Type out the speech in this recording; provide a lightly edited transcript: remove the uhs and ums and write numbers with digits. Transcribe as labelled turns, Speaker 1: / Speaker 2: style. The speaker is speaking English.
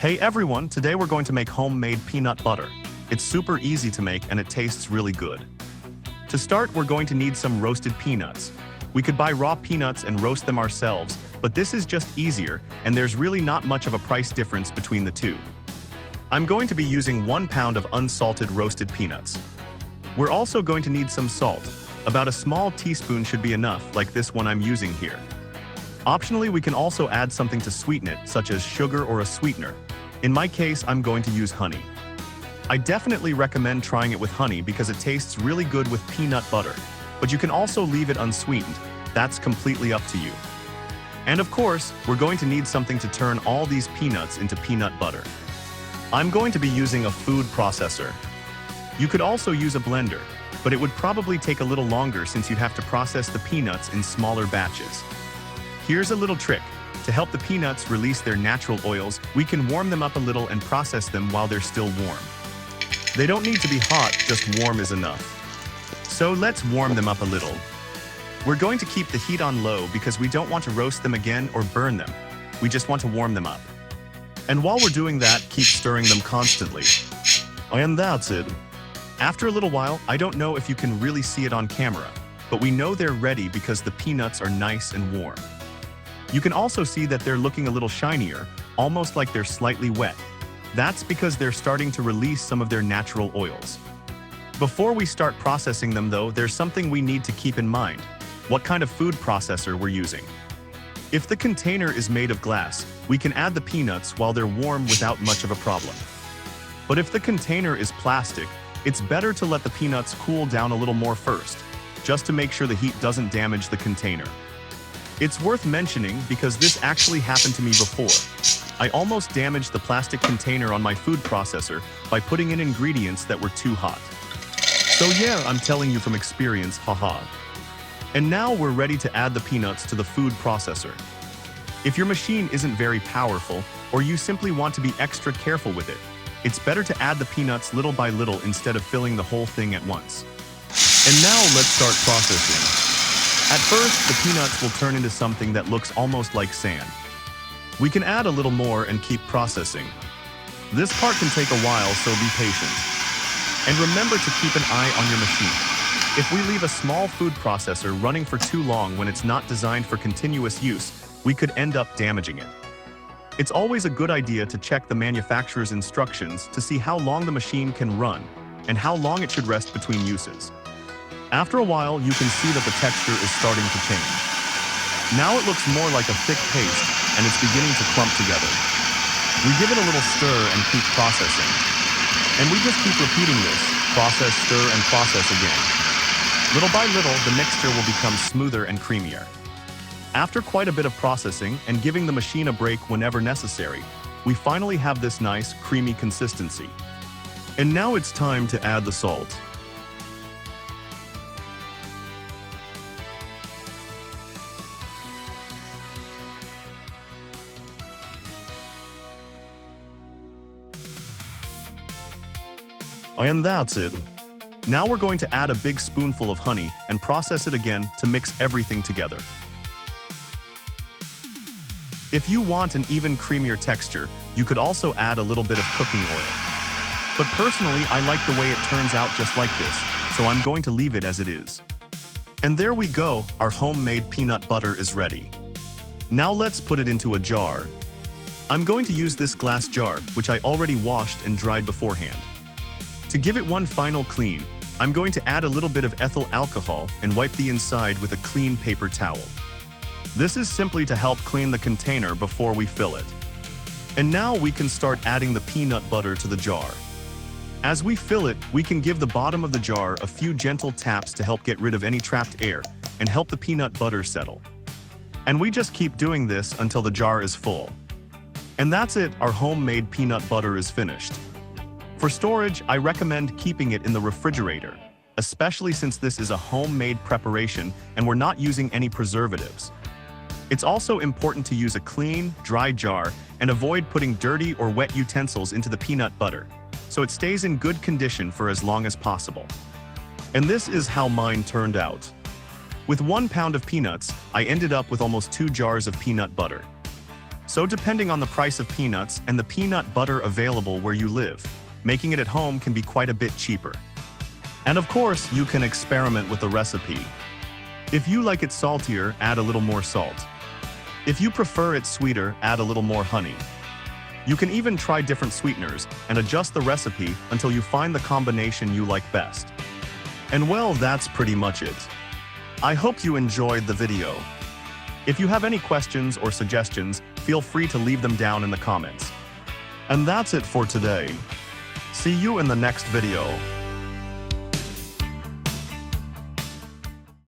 Speaker 1: Hey everyone, today we're going to make homemade peanut butter. It's super easy to make and it tastes really good. To start, we're going to need some roasted peanuts. We could buy raw peanuts and roast them ourselves, but this is just easier and there's really not much of a price difference between the two. I'm going to be using 1 pound of unsalted roasted peanuts. We're also going to need some salt. About a small teaspoon should be enough, like this one I'm using here. Optionally, we can also add something to sweeten it, such as sugar or a sweetener. In my case, I'm going to use honey. I definitely recommend trying it with honey because it tastes really good with peanut butter, but you can also leave it unsweetened. That's completely up to you. And of course, we're going to need something to turn all these peanuts into peanut butter. I'm going to be using a food processor. You could also use a blender, but it would probably take a little longer since you'd have to process the peanuts in smaller batches. Here's a little trick. To help the peanuts release their natural oils, we can warm them up a little and process them while they're still warm. They don't need to be hot, just warm is enough. So let's warm them up a little. We're going to keep the heat on low because we don't want to roast them again or burn them. We just want to warm them up. And while we're doing that, keep stirring them constantly. And that's it. After a little while, I don't know if you can really see it on camera, but we know they're ready because the peanuts are nice and warm. You can also see that they're looking a little shinier, almost like they're slightly wet. That's because they're starting to release some of their natural oils. Before we start processing them though, there's something we need to keep in mind: what kind of food processor we're using. If the container is made of glass, we can add the peanuts while they're warm without much of a problem. But if the container is plastic, it's better to let the peanuts cool down a little more first, just to make sure the heat doesn't damage the container. It's worth mentioning because this actually happened to me before. I almost damaged the plastic container on my food processor by putting in ingredients that were too hot. So yeah, I'm telling you from experience, haha. And now we're ready to add the peanuts to the food processor. If your machine isn't very powerful, or you simply want to be extra careful with it, it's better to add the peanuts little by little instead of filling the whole thing at once. And now let's start processing. At first, the peanuts will turn into something that looks almost like sand. We can add a little more and keep processing. This part can take a while, so be patient. And remember to keep an eye on your machine. If we leave a small food processor running for too long when it's not designed for continuous use, we could end up damaging it. It's always a good idea to check the manufacturer's instructions to see how long the machine can run and how long it should rest between uses. After a while, you can see that the texture is starting to change. Now it looks more like a thick paste, and it's beginning to clump together. We give it a little stir and keep processing. And we just keep repeating this: process, stir, and process again. Little by little, the mixture will become smoother and creamier. After quite a bit of processing and giving the machine a break whenever necessary, we finally have this nice, creamy consistency. And now it's time to add the salt. And that's it. Now we're going to add a big spoonful of honey and process it again to mix everything together. If you want an even creamier texture, you could also add a little bit of cooking oil. But personally, I like the way it turns out just like this, so I'm going to leave it as it is. And there we go, our homemade peanut butter is ready. Now let's put it into a jar. I'm going to use this glass jar, which I already washed and dried beforehand. To give it one final clean, I'm going to add a little bit of ethyl alcohol and wipe the inside with a clean paper towel. This is simply to help clean the container before we fill it. And now we can start adding the peanut butter to the jar. As we fill it, we can give the bottom of the jar a few gentle taps to help get rid of any trapped air and help the peanut butter settle. And we just keep doing this until the jar is full. And that's it, our homemade peanut butter is finished. For storage, I recommend keeping it in the refrigerator, especially since this is a homemade preparation and we're not using any preservatives. It's also important to use a clean, dry jar and avoid putting dirty or wet utensils into the peanut butter, so it stays in good condition for as long as possible. And this is how mine turned out. With 1 pound of peanuts, I ended up with almost 2 jars of peanut butter. So depending on the price of peanuts and the peanut butter available where you live, making it at home can be quite a bit cheaper. And of course, you can experiment with the recipe. If you like it saltier, add a little more salt. If you prefer it sweeter, add a little more honey. You can even try different sweeteners and adjust the recipe until you find the combination you like best. And well, that's pretty much it. I hope you enjoyed the video. If you have any questions or suggestions, feel free to leave them down in the comments. And that's it for today. See you in the next video.